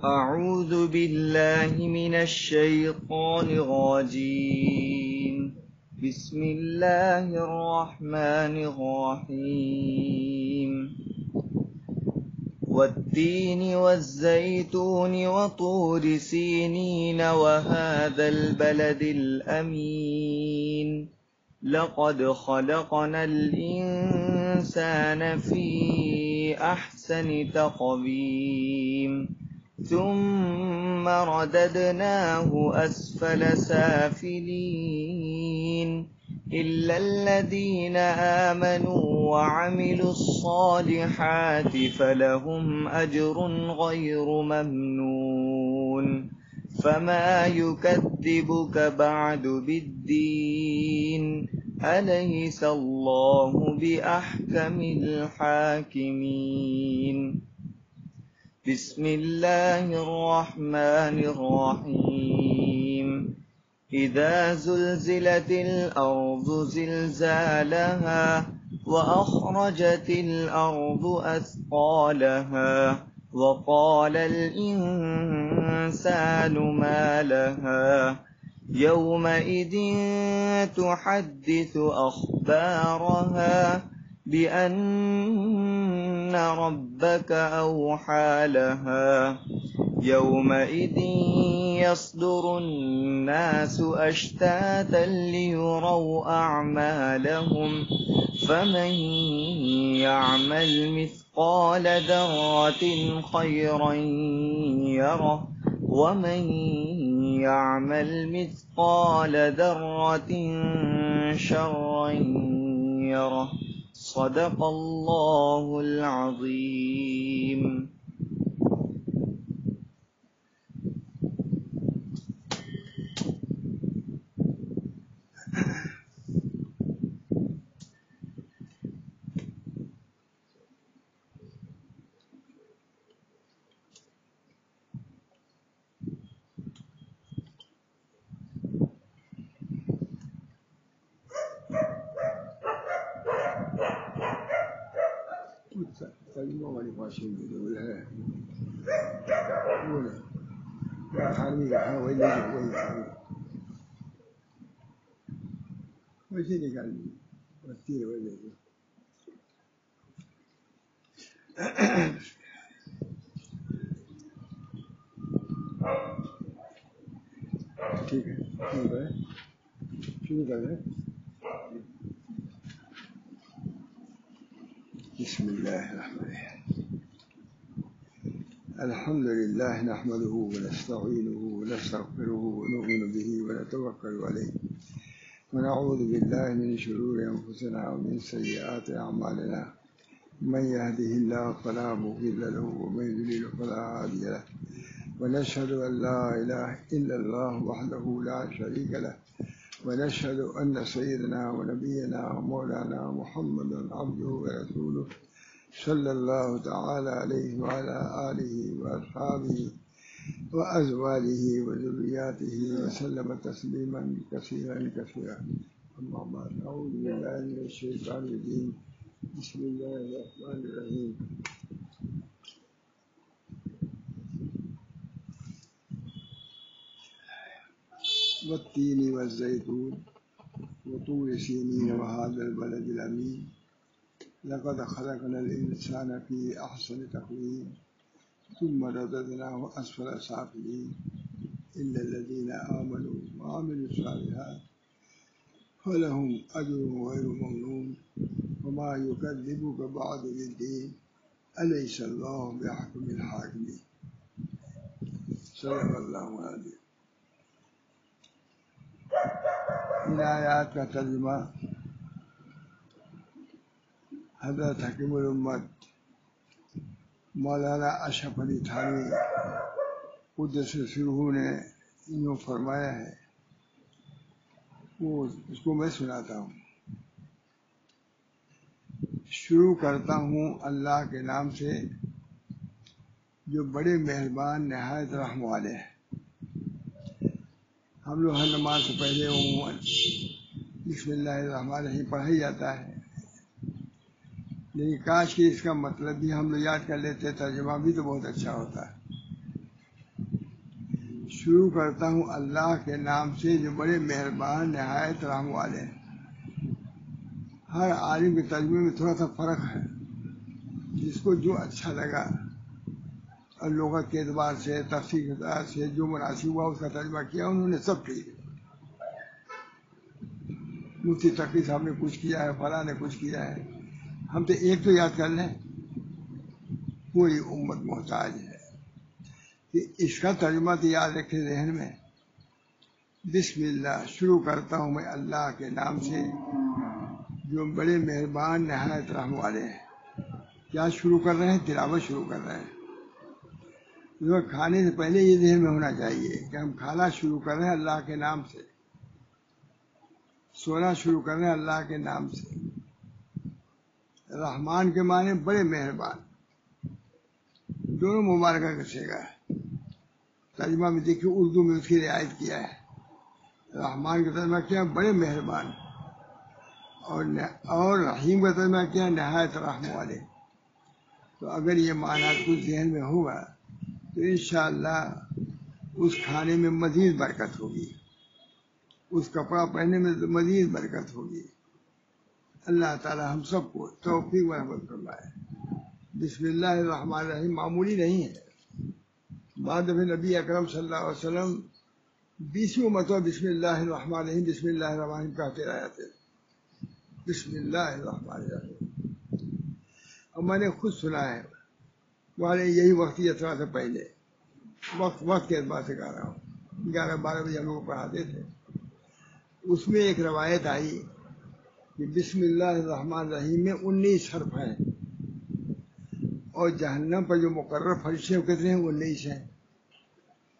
أعوذ بالله من الشيطان الرجيم. بسم الله الرحمن الرحيم. والتين والزيتون وطور سينين وهذا البلد الأمين. لقد خلقنا الإنسان في أحسن تقويم ثم رددناه أسفل سافلين إلا الذين آمنوا وعملوا الصالحات فلهم أجر غير ممنون. فما يكذبك بعد بالدين؟ أليس الله بأحكم الحاكمين؟ بسم الله الرحمن الرحيم. إذا زلزلت الأرض زلزالها وأخرجت الأرض أثقالها وقال الإنسان ما لها يومئذ تحدث أخبارها بأن ربك أوحى لها. يومئذ يصدر الناس أشتاتا ليروا أعمالهم فمن يعمل مثقال ذرة خيرا يره ومن يعمل مثقال ذرة شرا يره. صدق الله العظيم. کلموں والی باشی جو ہے وہ نہیں خانوی کا ہے وہی نہیں وہی ویسے نکالنی بستی ہے وہی لے ٹھیک ہے شروع کر دیں. بسم الله الرحمن الرحيم. الحمد لله نحمده ونستعينه ونستغفره ونؤمن به ونتوكل عليه ونعوذ بالله من شرور أنفسنا ومن سيئات أعمالنا. من يهده الله فلا مضل له ومن يضلل فلا هادي له. ونشهد أن لا إله إلا الله وحده لا شريك له ونشهد أن سيدنا ونبينا ومولانا محمدا عبده ورسوله صلى الله تعالى عليه وعلى آله وأصحابه وأزواجه وذرياته وسلم تسليما كثيرا كثيرا. أما بعد أعوذ بالله من الشيطان الرجيم. بسم الله الرحمن الرحيم. والتين والزيتون وطور سينين وهذا البلد الأمين. لقد خلقنا الإنسان في أحسن تقويم ثم رددناه أسفل سافلين إلا الذين آمنوا وعملوا الصالحات فلهم أجر غير ممنون. وما يكذبك بعد بالدين؟ أليس الله بأحكم الحاكمين. صدق الله العظيم. ان آیات کا ترجمہ حضرت حکیم الامت مولانا اشرف علی تھانوی قدس سرہ نے یوں فرمایا ہے. وہ اس کو میں سناتا ہوں. شروع کرتا ہوں اللہ کے نام سے جو بڑے مہربان نہایت رحم والے ہیں. ہم لوگ ہر نماز سے پہلے عموماً بسم اللہ الرحمن الرحیم پڑھا ہی جاتا ہے، لیکن کاش کہ اس کا مطلب بھی ہم لوگ یاد کر لیتے، ترجمہ بھی تو بہت اچھا ہوتا ہے. شروع کرتا ہوں اللہ کے نام سے جو بڑے مہربان نہایت رحم والے ہیں۔ ہر عالم کے ترجمے میں تھوڑا سا فرق ہے، جس کو جو اچھا لگا اور لغت کے اعتبار سے تفسیر کے اعتبار سے جو مناسب ہوا اس کا ترجمہ کیا، انہوں نے سب ٹھیک ہے۔ مفتی تقی صاحب نے کچھ کیا ہے، فلاں نے کچھ کیا ہے، ہم تو ایک تو یاد کر لیں، پوری امت محتاج ہے کہ اس کا ترجمہ تو یاد رکھے ذہن میں۔ بسم اللہ، شروع کرتا ہوں میں اللہ کے نام سے جو بڑے مہربان نہایت رحم والے ہیں۔ کیا شروع کر رہے ہیں؟ تلاوت شروع کر رہے ہیں۔ کھانے سے پہلے یہ ذہن میں ہونا چاہیے کہ ہم کھانا شروع کر رہے ہیں اللہ کے نام سے، سونا شروع کر رہے ہیں اللہ کے نام سے۔ رحمان کے معنی بڑے مہربان، دونوں مبارکہ کا صیغہ ہے۔ ترجمہ میں دیکھیے اردو میں اس کی رعایت کیا ہے، رحمان کا ترجمہ کیا بڑے مہربان، اور رحیم کا ترجمہ کیا نہایت رحم والے۔ تو اگر یہ معنی کچھ ذہن میں ہوگا تو انشاءاللہ اس کھانے میں مزید برکت ہوگی، اس کپڑا پہننے میں مزید برکت ہوگی۔ اللہ تعالی ہم سب کو توفیق و رحمت فرمائے۔ بسم اللہ الرحمن الرحیم معمولی نہیں ہے۔ بعد میں نبی اکرم صلی اللہ علیہ وسلم 20 مرتبہ بسم اللہ الرحمن الرحیم بسم اللہ الرحمن الرحیم کہتے رہے تھے، بسم اللہ الرحمن الرحیم۔ اور میں نے خود سنا ہے، والے یہی وقت یاترا سے پہلے وقت کے اعتبار سے کہہ رہا ہوں، 11-12 بجے ہم لوگ پڑھاتے تھے۔ اس میں ایک روایت آئی کہ بسم اللہ الرحمن الرحیم میں 19 حرف ہیں، اور جہنم پر جو مقرر فرشتے ہیں کتنے ہیں؟ 19 ہیں۔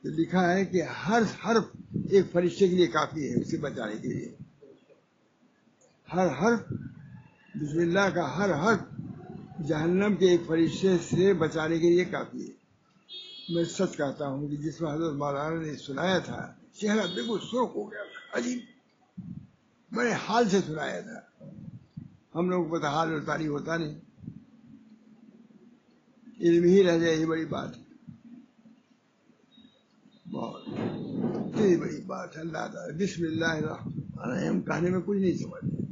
تو لکھا ہے کہ ہر حرف ایک فرشتے کے لیے کافی ہے اسے بچانے کے لیے۔ ہر حرف، بسم اللہ کا ہر حرف جہنم کے ایک فرشتے سے بچانے کے لیے کافی ہے۔ میں سچ کہتا ہوں کہ جس میں حضرت مولانا نے سنایا تھا چہرہ بالکل سرخ ہو گیا، عجیب بڑے حال سے سنایا تھا۔ ہم لوگوں کو پتہ حال اور تاریخ ہوتا نہیں، علم ہی رہ جائے، یہ بڑی بات ہے، بہت بڑی بات ہے۔ اللہ تعالیٰ بسم اللہ الرحمن الرحیم کہنے میں کچھ نہیں سمجھتے،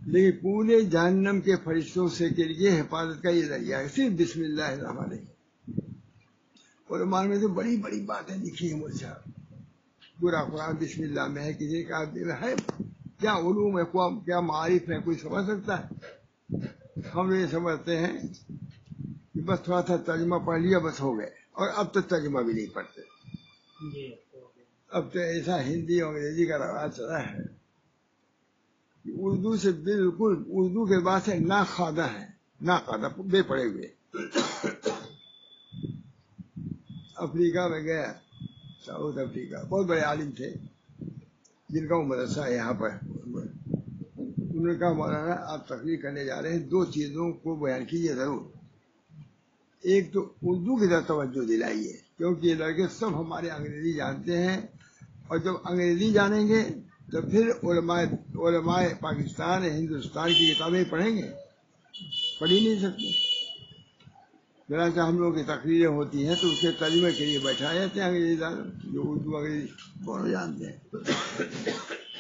لیکن پورے جہنم کے فرشتوں سے کے لیے حفاظت کا یہ ذریعہ ہے صرف بسم اللہ الرحمن الرحیم۔ علماء میں تو بڑی بڑی باتیں لکھی ہیں مجھ صاحب، پورا قرآن بسم اللہ میں ہے، کسی کا ہے کیا علوم ہے، کیا معارف ہے، کوئی سمجھ سکتا ہے؟ ہم یہ سمجھتے ہیں کہ بس تھوڑا سا ترجمہ پڑھ لیا بس ہو گئے، اور اب تو ترجمہ بھی نہیں پڑھتے۔ اب تو ایسا ہندی اور انگریزی کا رواج چلا ہے کہ اردو سے بالکل، اردو کے بعد سے ناخوادہ ہیں، ناخوادہ بے پڑے ہوئے۔ افریقہ میں گیا، ساؤتھ افریقہ، بہت بڑے عالم تھے جن کا وہ مدرسہ ہے یہاں پر۔ انہوں نے کہا مولانا آپ تقریر کرنے جا رہے ہیں، 2 چیزوں کو بیان کیجیے ضرور۔ ایک تو اردو کی طرف توجہ دلائیے، کیونکہ یہ لڑکے سب ہمارے انگریزی جانتے ہیں، اور جب انگریزی جانیں گے تو پھر علماء پاکستان ہندوستان کی کتابیں پڑھیں گے، پڑھ ہی نہیں سکتے۔ چنانچہ ہم لوگ کی تقریریں ہوتی ہیں تو اس کے ترجمے کے لیے بیٹھائے جاتے ہیں انگریزی دان جو اردو انگریزی دونوں جانتے ہیں۔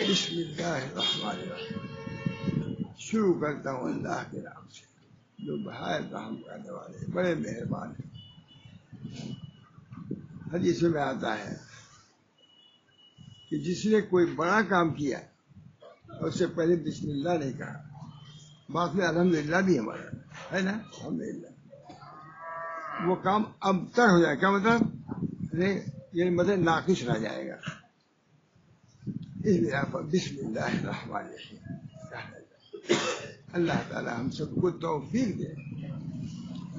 بسم اللہ الرحمن الرحیم، شروع کرتا ہوں اللہ کے نام سے جو بہت رحم کرنے والے بڑے مہربان ہیں۔ حدیث میں آتا ہے کہ جس نے کوئی بڑا کام کیا اور اس سے پہلے بسم اللہ نہیں کہا، بعد میں الحمدللہ بھی ہمارا ہے نا، الحمدللہ، وہ کام ابتر ہو جائے گا۔ کیا مطلب؟ یہ مطلب ناقص رہ جائے گا۔ اس بنا پر بسم اللہ الرحمن الرحیم اللہ تعالی ہم سب کو توفیق دے۔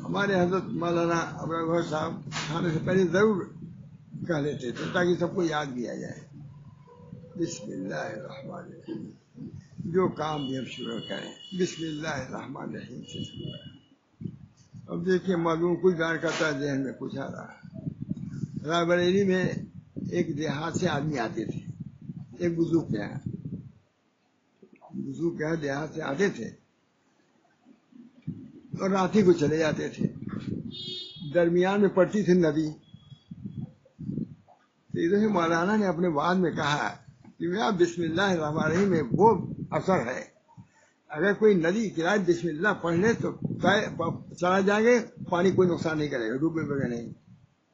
ہمارے حضرت مولانا ابراہیم صاحب کھانے سے پہلے ضرور کہہ لیتے تھے تاکہ سب کو یاد بھی آ جائے، بسم اللہ الرحمن الرحیم۔ جو کام بھی ہم شروع کریں بسم اللہ الرحمن الرحیم سے شروع کریں۔ اب دیکھیے معلوم کچھ بیان کرتا ہے، ذہن میں کچھ آ رہا ہے۔ رائے بریلی میں ایک دیہات سے آدمی آتے تھے، ایک بزرگ کے یہاں دیہات سے آتے تھے اور رات ہی کو چلے جاتے تھے۔ درمیان میں پڑتی تھی ندی، تو ادھر سے مولانا نے اپنے بعد میں کہا کہ بسم اللہ الرحمن الرحیم میں وہ اثر ہے، اگر کوئی ندی کنارے بسم اللہ پڑھ لے تو چلا جائیں گے، پانی کوئی نقصان نہیں کرے گا، ڈوبے بغیر نہیں.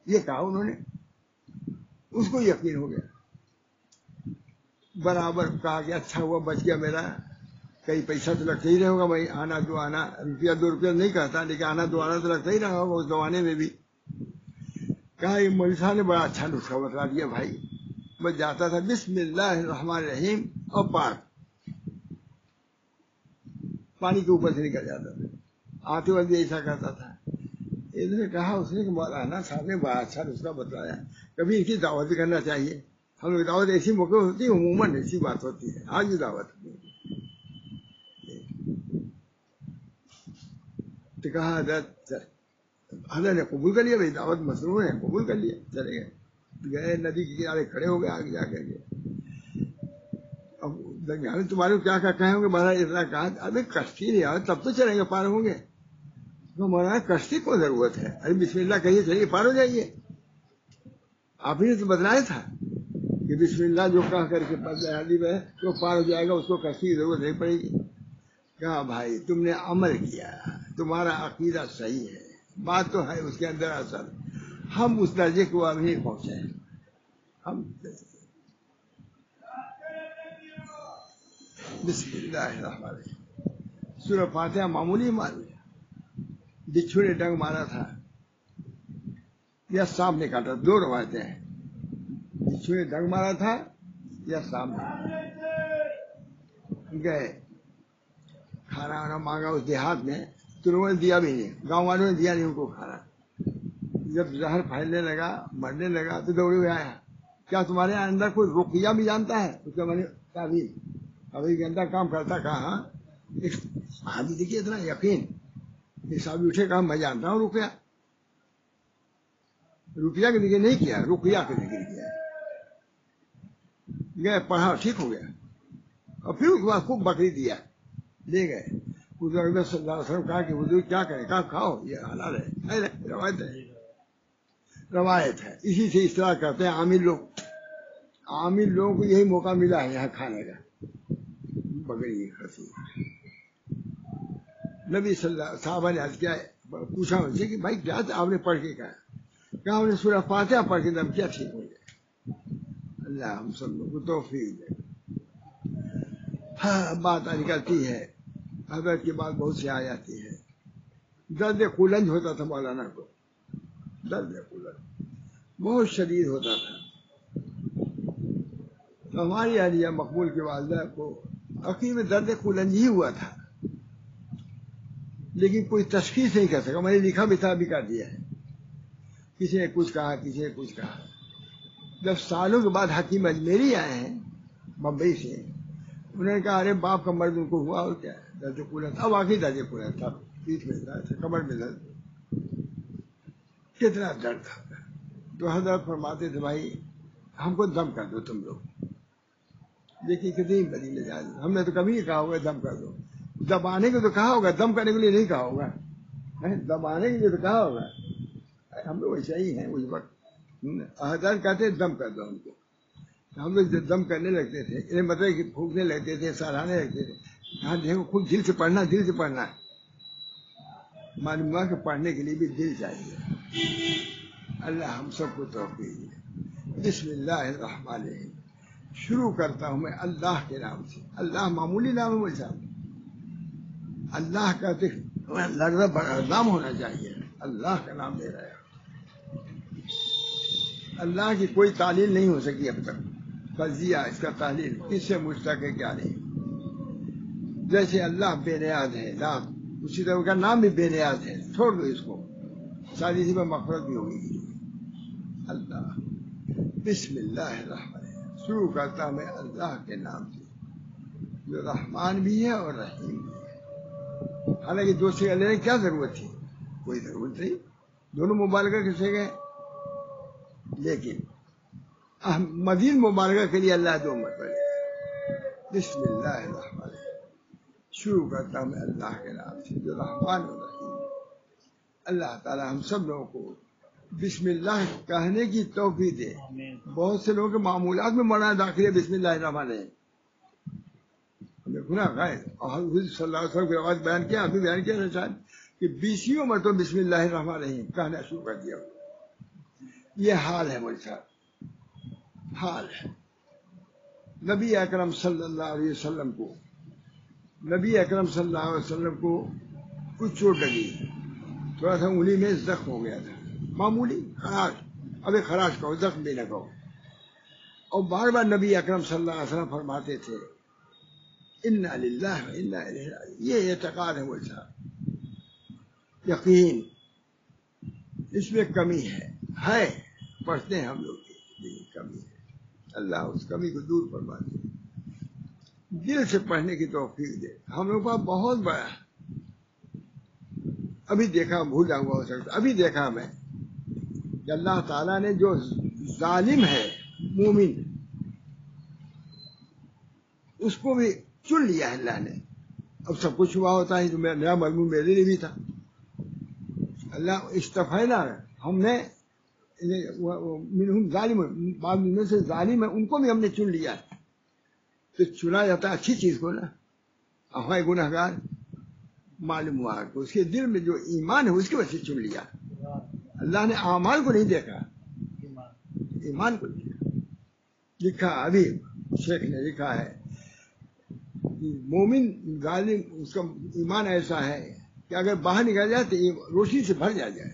یہ کہا انہوں نے، اس کو یقین ہو گیا. برابر کہا کہ اچھا ہوا بچ گیا میرا، کئی پیسہ تو لگتا ہی رہے ہوگا بھائی، آنا دو آنا، روپیہ 2 روپیہ نہیں کہتا لیکن آنا دو آنا تو لگتا ہی رہا ہوگا اس زمانے میں بھی. کہا یہ مولوی صاحب نے بڑا اچھا نسخہ بتا دیا بھائی. بس جاتا تھا بسم اللہ الرحمن الرحیم اور پانی کے اوپر سے نکل جاتا تھا. آتے وقت بھی ایسا کرتا تھا. انہوں نے کہا اس نے کہ مولانا صاحب نے بڑا اچھا نسخہ بتایا، کبھی ان کی دعوت بھی کرنا چاہیے. ہم لوگ دعوت ایسی موقع ہوتی ہے، عموماً ایسی بات ہوتی ہے، آج بھی دعوت ہوتی ہے. تو کہا حضرت نے قبول کر لیا، بھائی دعوت مصروف ہے، قبول کر لیا. چلے گئے ندی کے کنارے کھڑے ہو گئے آگے جا کر کے. اب تمہارے کیا کہیں گے مہاراج؟ اتنا کہا ابھی کشتی نہیں آئے تب تو چلیں گے، پار ہوں گے. تو مہاراج کشتی کو ضرورت ہے، ارے بسم اللہ کہیے چلیے پار ہو جائیے. آپ ہی نے تو بتلایا تھا کہ بسم اللہ جو کہہ کر کے جو پار ہو جائے گا اس کو کشتی کی ضرورت نہیں پڑے گی. کہا بھائی تم نے عمل کیا، تمہارا عقیدہ صحیح ہے، بات تو ہے اس کے اندر اثر. ہم اس درجے کو ابھی نہیں پہنچے ہیں. ہم بسم اللہ الرحمن الرحیم سورہ فاتحہ معمولی مان لیا. بچھو نے ڈنگ مارا تھا یا سانپ نے کاٹا، 2 روایتیں ہیں. بچھو نے ڈنگ مارا تھا یا سانپ نے. گئے کھانا وانا مانگا اس دیہات میں تو لوگوں نے دیا بھی نہیں، گاؤں والوں نے دیا نہیں ان کو کھانا. جب زہر پھیلنے لگا مرنے لگا تو دوڑے ہوئے آیا، کیا تمہارے اندر کوئی رقیہ بھی جانتا ہے؟ اس کا میں نے تعبیر ابھی کے اندر کام کرتا. کہا صحابی دیکھیے اتنا یقین. صحابی اٹھے کہا میں جانتا ہوں رقیہ. روپیہ کے ذکر نہیں کیا، رقیہ کے ذکر کیا. گئے پڑھا ٹھیک ہو گیا، اور پھر اس کے بعد خوب بکری دیا لے گئے. حضور اکبر صلی اللہ علیہ وسلم کہا کہ حضور کیا کریں؟ کہا کھاؤ، یہ حلال ہے، روایت ہے، روایت ہے. اسی سے اصطلاح کرتے ہیں عامل لوگ. عامل لوگوں کو یہی موقع ملا ہے یہاں کھانے کا، بکری کھسی. نبی صلی اللہ صحابہ نے عرض کیا، پوچھا ان سے کہ بھائی کیا آپ نے پڑھ کے کہا ہم نے سورہ فاتحہ پڑھ کے دم کیا ٹھیک ہو گیا. اللہ ہم سب لوگ کو توفیق دے. ہاں بات نکلتی ہے، حضرت کی بات بہت سی آ جاتی ہے. درد قولنج ہوتا تھا مولانا کو، درد قولنج بہت شدید ہوتا تھا. تو ہماری عالیہ مقبول کی والدہ کو عقیب میں درد قولنج ہی ہوا تھا، لیکن کوئی تشخیص نہیں کر سکا. میں نے لکھا بھی تھا، بھی کر دیا ہے. کسی نے کچھ کہا، کسی نے کچھ کہا. جب سالوں کے بعد حکیم اجمیری آئے ہیں بمبئی سے، انہوں نے کہا ارے باپ کا مرد ان کو ہوا اور کیا ہے، درد قولنج. اب واقعی درد قولنج تھا، پیٹھ میں درد تھا، کمر میں درد، کتنا درد تھا. تو حضرت فرماتے تھے بھائی ہم کو دم کر دو تم لوگ. دیکھیے کتنی بڑی مزاج. ہم نے تو کبھی نہیں کہا ہوگا دم کر دو. دبانے کو تو کہا ہوگا، دم کرنے کے لیے نہیں کہا ہوگا. دبانے کے لیے تو کہا ہوگا. ہم لوگ ویسے ہی ہیں اس وقت. حضرت کہتے دم کر دو ہم کو. ہم لوگ دم کرنے لگتے تھے، مطلب کہ پھونکنے لگتے تھے، سہرانے لگتے تھے. ہاں دیکھو خود دل سے پڑھنا، دل سے پڑھنا. معلوم ہوا کہ پڑھنے کے لیے بھی دل چاہیے. اللہ ہم سب کو توفیق دے. بسم اللہ الرحمن الرحیم شروع کرتا ہوں میں اللہ کے نام سے. اللہ معمولی نام ہے مجھ صاحب. اللہ کہتے لفظ بڑا نام ہونا چاہیے. اللہ کا نام لے رہا ہے. اللہ کی کوئی تعلیل نہیں ہو سکی اب تک. قضیہ اس کا تعلیل کس سے مشتق ہے کیا نہیں. جیسے اللہ بے نیاز ہے نام، اسی طرح کا نام بھی بے نیاز ہے. چھوڑ دو اس کو، شاید اسی میں مغفرت بھی ہوگی. اللہ بسم اللہ الرحمن الرحیم شروع کرتا میں اللہ کے نام سے جو رحمان بھی ہے اور رحیم بھی ہے. حالانکہ دوسرے اللہ کیا ضرورت تھی؟ کوئی ضرورت نہیں، دونوں مبالغہ کسے گئے. لیکن مزید مبالغہ کے لیے اللہ 2 مرتبہ بسم اللہ الرحمن الرحیم شروع کرتا میں اللہ کے نام سے جو رحمان اور رحیم. اللہ تعالی ہم سب لوگوں کو بسم اللہ کہنے کی توفیق دے. بہت سے لوگوں کے معمولات میں مولانا داخل ہے بسم اللہ الرحمن الرحیم. ہم نے گناہ غائب اور حضور صلی اللہ علیہ وسلم کی آواز بیان کیا, ابھی بیان کیا شاید کہ 20 مرتبہ بسم اللہ الرحمن الرحیم کہنا شروع کر دیا. یہ حال ہے مجھ صاحب, حال ہے. نبی اکرم صلی اللہ علیہ وسلم کو کچھ چوٹ لگی, تھوڑا سا انگلی میں زخم ہو گیا تھا, معمولی خراش, ابھی خراش کہو, زخم بھی نہ کہو. اور بار بار نبی اکرم صلی اللہ علیہ وسلم فرماتے تھے انا للہ و انا الیہ راجعون. یہ اعتقاد ہے مجھ صاحب, یقین اس میں کمی ہے پڑھتے ہیں ہم لوگ لیکن کمی ہے. اللہ اس کمی کو دور فرما دے, دل سے پڑھنے کی توفیق دے. ہم لوگ کا بہت بڑا, ابھی دیکھا, بھول جاؤں گا ہو سکتا, ابھی دیکھا میں کہ اللہ تعالیٰ نے جو ظالم ہے مومن, اس کو بھی چن لیا ہے اللہ نے. اب سب کچھ ہوا ہوتا ہے تو نیا مضمون میرے لیے بھی تھا. اللہ استفینا, ہم نے ظالم, بعض میں سے ظالم ہے ان کو بھی ہم نے چن لیا. تو چنا جاتا ہے اچھی چیز کو نا. ہمارے گناہ گار معلوم ہوا کہ اس کے دل میں جو ایمان ہے اس کی وجہ سے چن لیا. اللہ نے اعمال کو نہیں دیکھا, ایمان کو دیکھا. لکھا ابھی شیخ نے لکھا ہے مومن ظالم اس کا ایمان ایسا ہے کہ اگر باہر نکل جائے تو روشنی سے بھر جائے.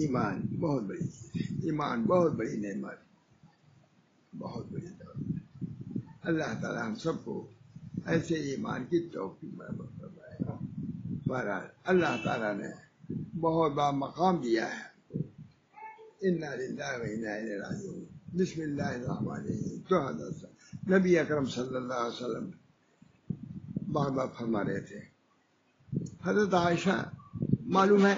ایمان بہت بڑی چیز ہے, ایمان بہت بڑی نعمت, بہت بڑی دولت. اللہ تعالی ہم سب کو ایسے ایمان کی توفیق فرمائے. بہرحال اللہ تعالیٰ نے بہت بڑا مقام دیا ہے. انا للہ و انا الیہ راجعون. بسم اللہ الرحمن الرحیم. تو نبی اکرم صلی اللہ علیہ وسلم بار بار فرما رہے تھے. حضرت عائشہ معلوم ہے,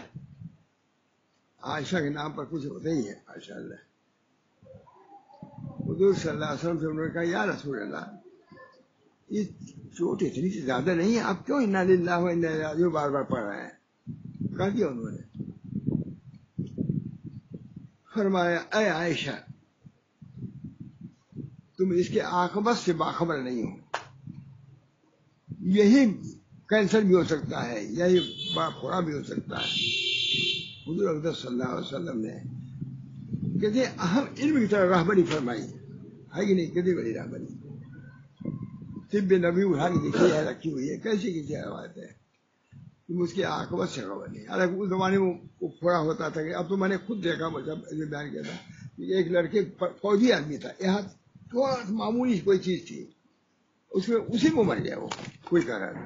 عائشہ کے نام پر کچھ ہوتا ہی ہے ماشاء اللہ. حضور صلی اللہ علیہ وسلم سے انہوں نے کہا یا رسول اللہ یہ چوٹ اتنی زیادہ نہیں ہے, آپ کیوں انا للہ و انا الیہ راجعون بار بار پڑھ رہے ہیں؟ کہہ دیا انہوں نے. فرمایا اے عائشہ تم اس کے عاقبت سے باخبر نہیں ہو. یہی کینسر بھی ہو سکتا ہے, یہی باخبر بھی ہو سکتا ہے. حضور اکرم صلی اللہ علیہ وسلم نے کہتے اہم علم کی طرح راہبری فرمائی ہے کہ نہیں, کتنی بڑی راہبری. طب نبی اٹھا کے دیکھیے ہے, رکھی ہوئی ہے, کیسی کی کیا بات ہے. تم اس کی عاقبت سے خبر نہیں. حالانکہ اس زمانے میں وہ پھوڑا ہوتا تھا کہ اب تو میں نے خود دیکھا, مطلب بیان کیا تھا ایک لڑکے فوجی آدمی تھا, یہاں تھوڑا معمولی کوئی چیز تھی, اس میں اسی کو مر گیا. وہ کوئی کہہ رہا تھا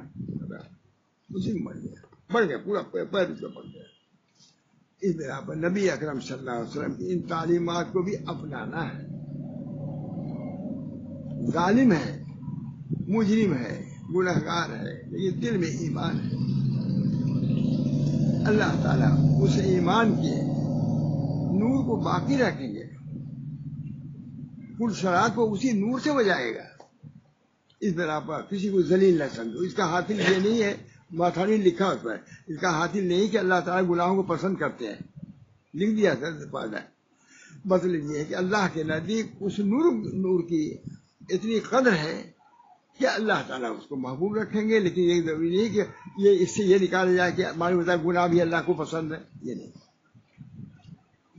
اسی کو مر گیا, بڑھ گیا پورا پیر اس کا پڑ گیا. اس بنا پر نبی اکرم صلی اللہ علیہ وسلم کی ان تعلیمات کو بھی اپنانا ہے. ظالم ہے, مجرم ہے, گنہگار ہے, لیکن دل میں ایمان ہے. اللہ تعالیٰ اس ایمان کے نور کو باقی رکھیں گے, پل سرات کو اسی نور سے بجائے گا. اس بنا پر کسی کو ذلیل نہ سمجھو. اس کا حاصل یہ نہیں ہے, ماتھانی لکھا اس پر, اس کا حاصل نہیں کہ اللہ تعالیٰ گناہوں کو پسند کرتے ہیں, لکھ دیا سر فائدہ. مطلب یہ ہے کہ اللہ کے نزدیک اس نور کی اتنی قدر ہے کہ اللہ تعالیٰ اس کو محبوب رکھیں گے. لیکن یہ ضروری نہیں کہ یہ اس سے یہ نکالا جائے کہ معلوم ہوتا ہے گناہ بھی اللہ کو پسند ہے, یہ نہیں.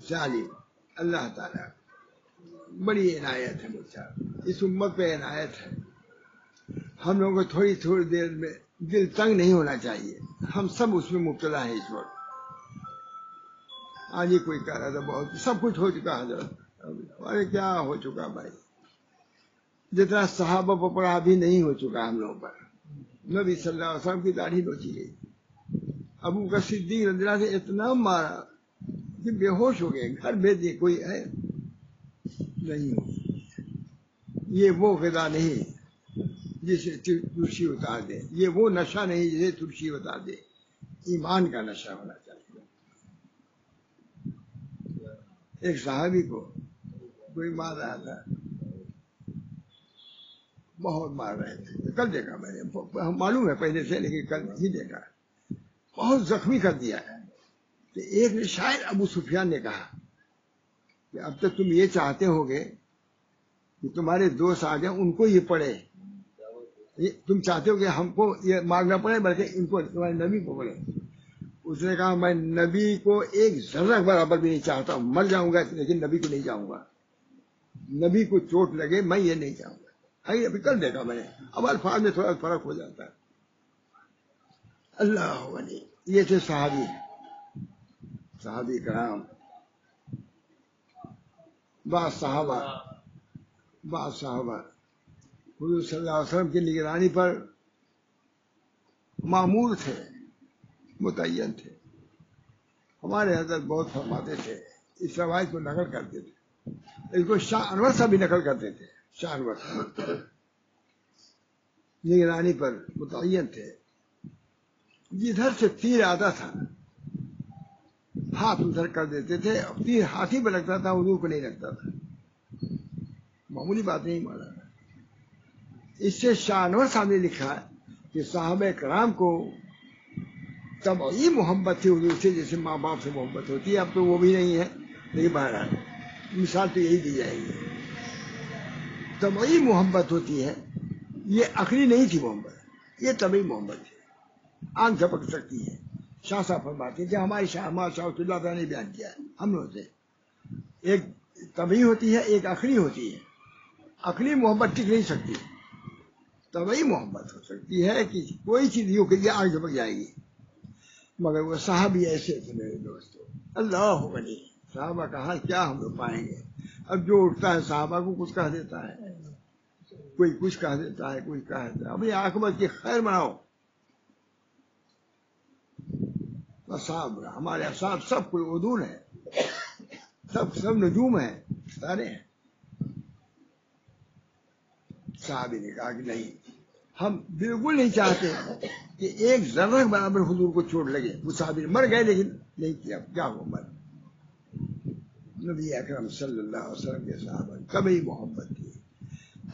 ظالم اللہ تعالیٰ بڑی عنایت ہے مجھ صاحب, اس امت پہ عنایت ہے. ہم لوگوں کو تھوڑی تھوڑی دیر میں دل تنگ نہیں ہونا چاہیے. ہم سب اس میں مبتلا ہیں اس وقت. آج ہی کوئی کہہ رہا تھا بہت سب کچھ ہو چکا حضرت. ارے کیا ہو چکا بھائی, جتنا صحابہ پر پڑا ابھی نہیں ہو چکا ہم لوگوں پر. نبی صلی اللہ علیہ وسلم کی داڑھی نوچی گئی, ابو بکر صدیق رضی اللہ عنہ سے اتنا مارا کہ بے ہوش ہو گئے, گھر بھیج دیے, کوئی ہے نہیں. یہ وہ غذا نہیں جسے ترشی اتار دے, یہ وہ نشہ نہیں جسے ترشی اتار دے. ایمان کا نشہ ہونا چاہیے. ایک صحابی کو کوئی مار رہا تھا, بہت مار رہے تھے, کل دیکھا میں نے, معلوم ہے پہلے سے لیکن کل ہی دیکھا, بہت زخمی کر دیا ہے. کہ ایک نے شاید ابو سفیان نے کہا کہ اب تک تم یہ چاہتے ہو گے کہ تمہارے دوست آ جائیں ان کو یہ پڑھے، تم چاہتے ہو کہ ہم کو یہ مانگنا پڑے بلکہ ان کو تمہارے نبی کو پڑھے۔ اس نے کہا میں نبی کو ایک ذرہ برابر بھی نہیں چاہتا ہوں، مر جاؤں گا لیکن نبی کو نہیں جاؤں گا، نبی کو چوٹ لگے میں یہ نہیں چاہوں گا۔ ابھی کر دیکھا میں نے، اب الفاظ میں تھوڑا فرق ہو جاتا ہے۔ اللہ ولی یہ تھے صحابی کرام، بعض صحابہ حضور صلی اللہ علیہ وسلم کی نگرانی پر معمور تھے، متعین تھے۔ ہمارے حضرت بہت فرماتے تھے، اس روایت کو نقل کرتے تھے، اس کو شاہ انور صاحب بھی نقل کرتے تھے، شاہ انور صاحب نگرانی پر متعین تھے۔ جدھر سے تیر آتا تھا ہاتھ ادھر کر دیتے تھے، تیر ہاتھی پہ لگتا تھا، حضور کو نہیں لگتا تھا۔ معمولی بات نہیں مانا۔ اس سے شاہ انور صاحب نے لکھا کہ صحابہ کرام کو طبعی محبت تھی حضور سے، جیسے ماں باپ سے محبت ہوتی ہے۔ اب تو وہ بھی نہیں ہے، لیکن بہرحال مثال تو یہی دی جائے گی، طبعی محبت ہوتی ہے۔ یہ عقلی نہیں تھی محبت، یہ طبعی محبت تھی، آنکھ جھپک سکتی ہے۔ شاہ صاحب فرماتے ہیں کہ ہمارے شاہ اللہ تعالیٰ نے بیان کیا ہے ہم لوگ سے، ایک طبعی ہوتی ہے، ایک عقلی ہوتی ہے۔ عقلی محبت ٹک نہیں سکتی، طبعی محبت ہو سکتی ہے کہ کوئی چیز یوں کہ یہ آنکھ جھپک جائے گی، مگر وہ صحابی ایسے تھے میرے دوستو۔ اللہ ولی صحابہ کا حال کیا ہم لوگ پائیں گے؟ اب جو اٹھتا ہے صحابہ کو کچھ کہہ دیتا ہے، کوئی کچھ کہہ دیتا ہے، کوئی کہہ دیتا ہے۔ اپنی عاقبت کی خیر بناؤ۔ اصحاب ہمارے اصحاب سب کوئی عدول ہیں، سب نجوم ہیں، سارے ہیں۔ صحابی نے کہا کہ نہیں، ہم بالکل نہیں چاہتے کہ ایک ذرہ برابر حضور کو چوٹ لگے۔ وہ صحابی مر گئے لیکن نہیں کیا، کیا ہوا مر۔ نبی اکرم صلی اللہ علیہ وسلم کے صحابہ کبھی محبت تھی۔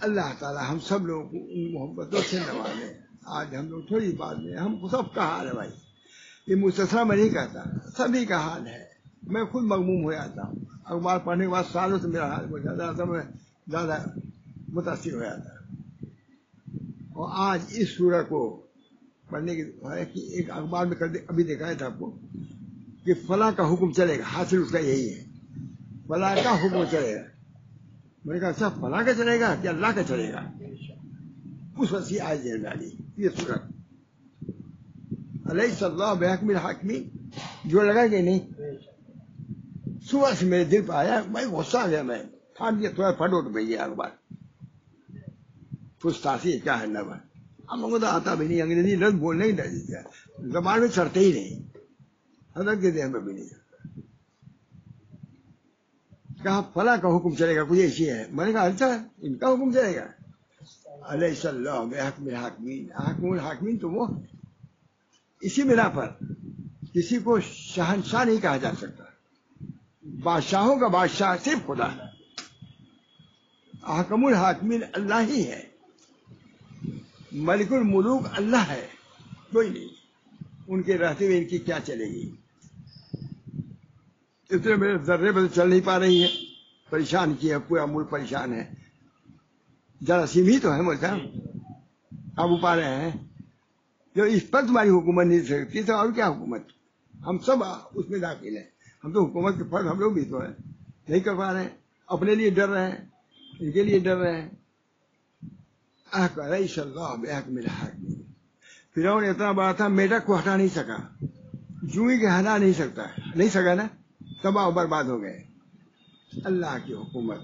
اللہ تعالی ہم سب لوگوں کو ان محبتوں سے نوازے۔ آج ہم لوگ تھوڑی بات میں، ہم سب کا حال ہے بھائی، یہ مستثنا میں نہیں کہتا، سبھی کا حال ہے۔ میں خود مغموم ہو جاتا ہوں، اخبار پڑھنے کے بعد سالوں سے میرا حال ہو جاتا ہے، میں زیادہ متاثر ہو جاتا ہے۔ اور آج اس سورہ کو پڑھنے کی ہے کہ ایک اخبار میں ابھی دکھایا تھا آپ کو کہ فلاں کا حکم چلے گا، حاصل اس کا یہی ہے، فلاں کا حکم چلے گا۔ میں نے کہا اچھا فلاں کا چلے گا کہ اللہ کا چلے گا؟ اس وسیع آج دیر ڈالی یہ سورت علیہ اللہ بحکم الحاکمین، جو لگا کہ نہیں صبح سے میرے دل پہ آیا، میں غصہ آ گیا، میں پھاٹ دیا، تھوڑا پھٹو تو بھائی اخبار پوچھتاسی کیا ہے نہ بھائی، ہم لوگوں کو تو آتا بھی نہیں، انگریزی لفظ بولنے ہی ڈر دیا، زبان میں چڑھتے ہی نہیں، حضرت کے ذہن میں بھی نہیں چڑھتا۔ کہا فلاں کا حکم چلے گا، کچھ ایسی ہے۔ میں نے کہا اچھا ان کا حکم چلے گا؟ علیہ اللہ بحکم الحاکمین، حاکم الحاکمین تو وہ ہے۔ اسی بنا پر کسی کو شہنشاہ نہیں کہا جا سکتا، بادشاہوں کا بادشاہ صرف خدا ہے، حاکم الحاکمین اللہ ہی ہے، ملک الملوک اللہ ہے، کوئی نہیں۔ ان کے رہتے ہوئے ان کی کیا چلے گی؟ اتنے میرے ذرے پہ چل نہیں پا رہی ہے، پریشان کیا، پورا ملک پریشان ہے۔ جراثیم ہی تو ہے ملک، قابو پا رہے ہیں، جو اس پر تمہاری حکومت نہیں سکتی تو اور کیا حکومت؟ ہم سب اس میں داخل ہیں، ہم تو حکومت کے فرض ہم لوگ بھی تو ہیں، نہیں کر پا رہے ہیں، اپنے لیے ڈر رہے ہیں، ان کے لیے ڈر رہے ہیں۔ علیہ اللہ بحکم الحاکمین، فرعون اتنا بڑا تھا، میڈک کو ہٹا نہیں سکا، جوئی کے ہٹا نہیں سکا نا، تباہ و برباد ہو گئے۔ اللہ کی حکومت،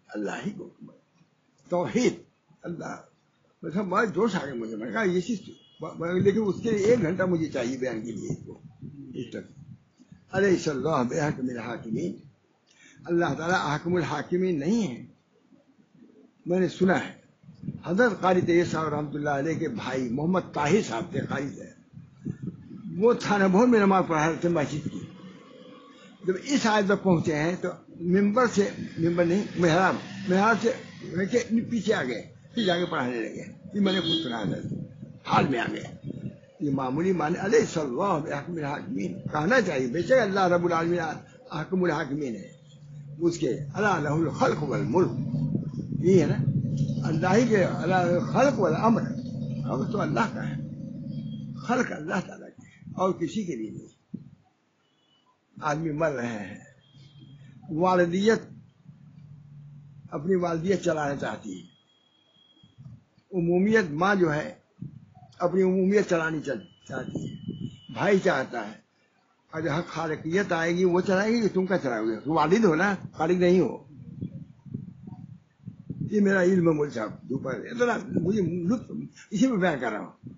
اللہ ہی کی حکومت، توحید اللہ۔ مطلب بہت جوش آ گیا مجھے، میں نے کہا یہ چیز، لیکن اس کے لیے 1 گھنٹہ مجھے چاہیے بیان کے لیے اس کو، اس طرح۔ علیہ اللہ بحکم الحاکمین، اللہ تعالیٰ حاکم الحاکمین نہیں ہے۔ میں نے سنا ہے حضرت قاری طیب صاحب رحمۃ اللہ علیہ کے بھائی محمد طاہر صاحب تھے، قاری تھے، وہ تھانہ بھون میں نماز پڑھا رہے تھے مسجد کی۔ جب اس آیت پر پہنچے ہیں تو محراب سے پیچھے آ گئے، پھر جا کے پڑھانے لگے۔ یہ میں نے خود سنا تھا، حال میں آ گئے۔ یہ معمولی معنی الیس اللہ بحکم الحاکمین کہنا چاہیے. بے شک اللہ رب العالمین احکم الحاکمین ہے. اس کے الا لہ الخلق والملک، یہ ہے نا اللہ ہی کے خلق والامر. امر تو اللہ کا ہے، خلق اللہ تعالیٰ کے ہے اور کسی کے لیے نہیں. آدمی مر رہے ہیں، والدیت اپنی والدیت چلانا چاہتی ہے، عمومیت ماں جو ہے اپنی عمومیت چلانی چاہتی ہے، بھائی چاہتا ہے. اور جہاں خالقیت آئے گی وہ چلائے گی کہ تم کا چلاؤ گے؟ تم والد ہو نا، خالق نہیں ہو. یہ میرا علم ہے مول صاحب، دوپہر اتنا مجھے لطف اسی میں بیان کر رہا ہوں.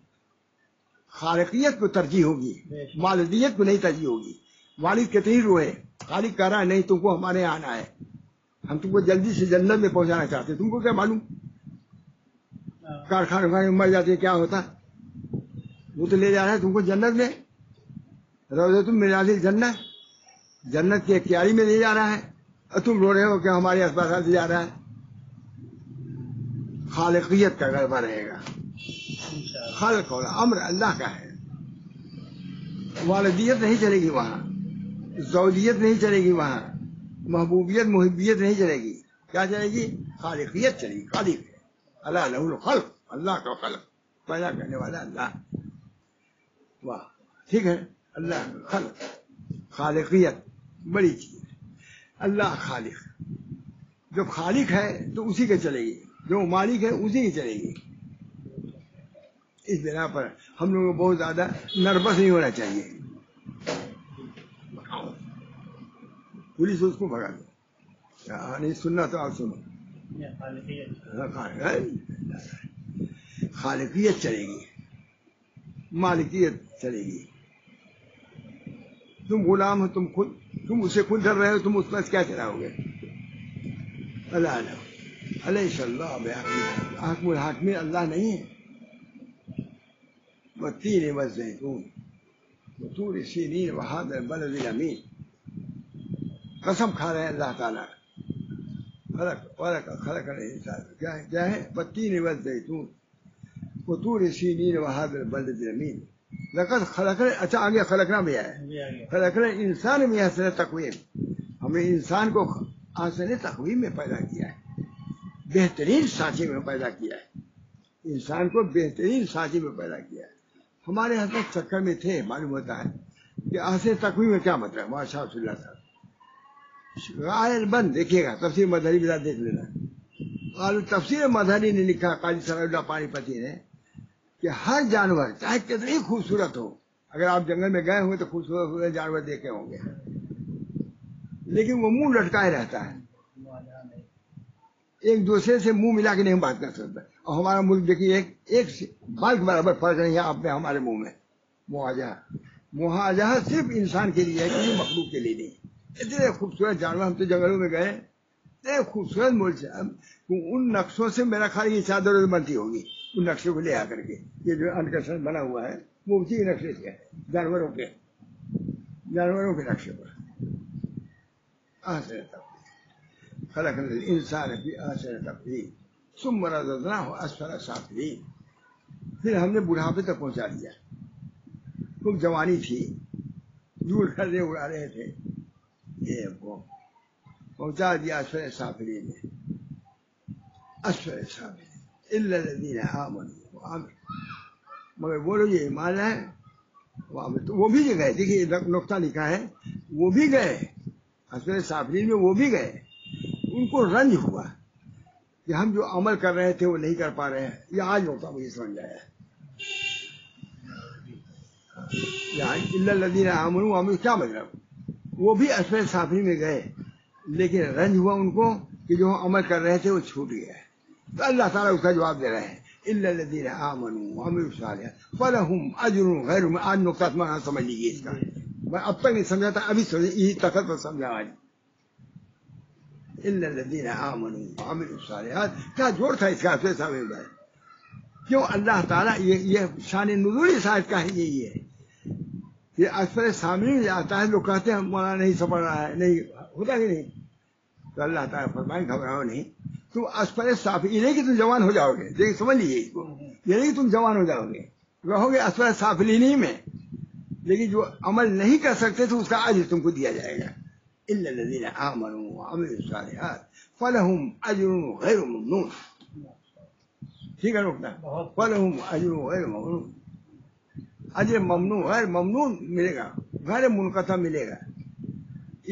خالقیت کو ترجیح ہوگی، والدیت کو نہیں ترجیح ہوگی. والد کتنی روئے، خالق کہہ رہا ہے نہیں تم کو ہمارے یہاں آنا ہے، ہم تم کو جلدی سے جنت میں پہنچانا چاہتے ہیں. تم کو کیا معلوم کارخانے میں مر جاتے کیا ہوتا؟ وہ تو لے جا رہا ہے تم کو جنت میں، روضۃ من ریاض الجنہ، جنت کی کیاری میں لے جا رہا ہے، اور تم رو رہے ہو کہ ہمارے اسپتال سے جا رہا ہے. خالقیت کا غلبہ رہے گا. خلق اور امر اللہ کا ہے. والدیت نہیں چلے گی وہاں، زوجیت نہیں چلے گی وہاں، محبوبیت محبیت نہیں چلے گی. کیا چلے گی؟ خالقیت چلے گی. خالق ہے اللہ لہ الخلق، اللہ کا خلق پیدا کرنے والا اللہ. واہ ٹھیک ہے. اللہ خلق خالقیت بڑی چیز ہے. اللہ خالق، جو خالق ہے تو اسی کے چلے گی، جو مالک ہے اسی کی چلے گی. اس بنا پر ہم لوگوں کو بہت زیادہ نروس نہیں ہونا چاہیے. پولیس اس کو بھگا دو، نہیں سننا تو آپ سنو. خالقیت چلے گی، مالکیت چلے گی. تم غلام ہو، تم اسے خود ڈر رہے ہو، تم اس پاس کیا چلاؤ گے؟ اللہ علیہ اللہ بحکم الحاکمین اللہ نہیں ہے. والتین والزیتون وطور سینین وہذا البلد الامین. قسم کھا رہے ہیں اللہ تعالیٰ. خلق الانسان کیا ہے؟ والتین والزیتون وطور سینین وہذا البلد الامین. لقد خلق، اچھا آگے خلقنا بھی ہے، خلقنا انسان میں احسن تقویم. ہم نے انسان کو احسن تقویم میں پیدا کیا ہے، بہترین سانچے میں پیدا کیا ہے. انسان کو بہترین سانچے میں پیدا کیا ہے. ہمارے حضرت چکر میں تھے، معلوم ہوتا ہے کہ احسن تقویم میں کیا مطلب. ماشاء اللہ صاحب غائل بند دیکھیے گا، تفسیر مظہری بلا دیکھ لینا. تفسیر مظہری نے لکھا قاضی صلی اللہ پانی پتی نے کہ ہر جانور چاہے کتنی خوبصورت ہو، اگر آپ جنگل میں گئے ہوں تو خوبصورت جانور دیکھے ہوں گے، لیکن وہ منہ لٹکائے رہتا ہے، ایک دوسرے سے منہ ملا کے نہیں بات کر سکتا. اور ہمارا ملک دیکھیے ایک بال کے برابر فرق نہیں ہے آپ میں ہمارے منہ میں. مواجہ صرف انسان کے لیے ہے، کسی مخلوق کے لیے نہیں. اتنے خوبصورت جانور، ہم تو جنگلوں میں گئے، اتنے خوبصورت ملک سے ان نقشوں سے میرا خیال یہ چادر بنتی ہوگی. ان نقشے کو لے آ کر کے یہ جو انکشن بنا ہوا ہے وہ اسی نقشے سے ہے، جانوروں کے نقشے پر. خلق الانسان فی احسن تقویم ثم رددناہ اسفل سافلین. پھر ہم نے بڑھاپے تک پہنچا دیا. خوب جوانی تھی، دور کھڑے اڑا رہے تھے، یہ کو پہنچا دیا اسفل سافلین میں. اسفل سافلین الا الذین آمنوا وعملوا، مگر وہ لوگ یہ ایمان ہے وہ بھی گئے. دیکھیے نقطہ لکھا ہے، وہ بھی گئے اسفل سافلین میں، وہ بھی گئے. ان کو رنج ہوا کہ ہم جو عمل کر رہے تھے وہ نہیں کر پا رہے ہیں. یہ آج نقطہ مجھے سمجھ آیا ہے. الا الذین آمنوا وعملوا کیا مطلب؟ وہ بھی اسفل سافلین میں گئے، لیکن رنج ہوا ان کو کہ جو عمل کر رہے تھے وہ چھوٹ گیا. تو اللہ تعالیٰ اس کا جواب دے رہے ہیں، الا الذین آمنوا وعملوا الصالحات فلہم اجر غیر ممنون. آج نقطہ تمہارا سمجھ لیجیے اس کا، میں اب تک نہیں سمجھا تھا، ابھی یہی طاقت پر سمجھا آج. الا الذین آمنوا وعملوا الصالحات، کیا جوڑ تھا اس کا اسفل سافلین میں؟ کیوں اللہ تعالیٰ یہ شان نزول اس آیت کا ہے یہی ہے. یہ اسفل سامنے میں آتا ہے، لوگ کہتے ہیں مولانا نہیں سمجھ رہا ہے، نہیں ہوتا کہ نہیں. تو اللہ تعالیٰ فرمائیں گھبراؤ نہیں، تم اسفل سافلین، یہ نہیں کہ تم جوان ہو جاؤ گے. دیکھیے سمجھ لیجیے اس کو، یہ نہیں کہ تم جوان ہو جاؤ گے، رہو گے اسفل سافلین میں، لیکن جو عمل نہیں کر سکتے تو اس کا اجر تم کو دیا جائے گا. الا الذين امنوا وعملوا الصالحات فلهم اجر غیر ممنون. ٹھیک ہے روکنا. فلهم اجر غیر ممنون. اجر ممنون غیر ممنون ملے گا، غیر منقطع ملے گا.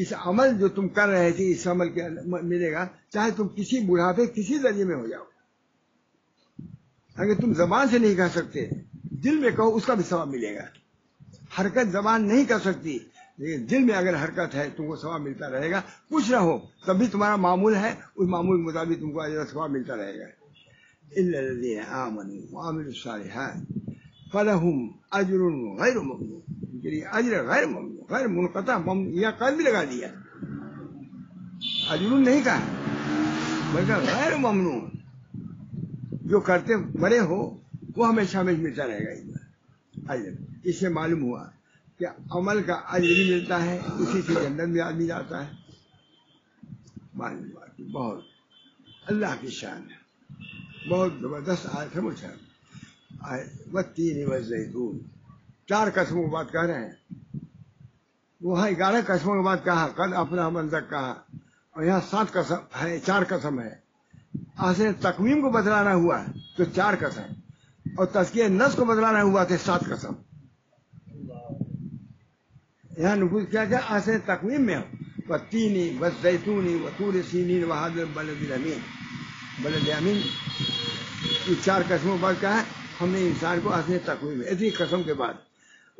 اس عمل جو تم کر رہے تھے اس عمل کے ملے گا، چاہے تم کسی بڑھاپے کسی درجے میں ہو جاؤ. اگر تم زبان سے نہیں کہہ سکتے دل میں کہو اس کا بھی ثواب ملے گا. حرکت زبان نہیں کر سکتی لیکن دل میں اگر حرکت ہے تم کو ثواب ملتا رہے گا. کچھ نہ ہو تب بھی تمہارا معمول ہے، اس معمول کے مطابق تم کو اجر و ثواب ملتا رہے گا. الا الذين امنوا وعملوا الصالحات فلهم اجر غیر ممنون. اجر غیر ممنون غیر منقطع، یا قید بھی لگا دیا، اجر نہیں کہا بلکہ غیر ممنون. جو کرتے بڑے ہو وہ ہمیشہ ہمیں ملتا رہے گا اجر. اس سے معلوم ہوا کہ عمل کا اجر بھی ملتا ہے، اسی سے جنت میں آدمی جاتا ہے. معلوم ہوا کہ بہت اللہ کی شان ہے، بہت زبردست آیت ہے. مجھے والتین والزیتون 4 قسموں کی بات کہہ رہے ہیں. وہاں 11 قسموں کی بات کہا، قد افلح من زکاہا، اور یہاں 7 قسم ہے، 4 قسم ہے. آخر تقویم کو بدلانا ہوا تو 4 قسم، اور تزکیہ نفس کو بدلانا ہوا تو 7 قسم. یہاں نفوذ کیا گیا آخر تقویم میں ہو والتینی والزیتونی وطور سینین وہذا البلد الامین. بلد امین یہ 4 قسموں بعد کہا ہے ہم نے انسان کو آخر تقویم میں. اتنی قسم کے بعد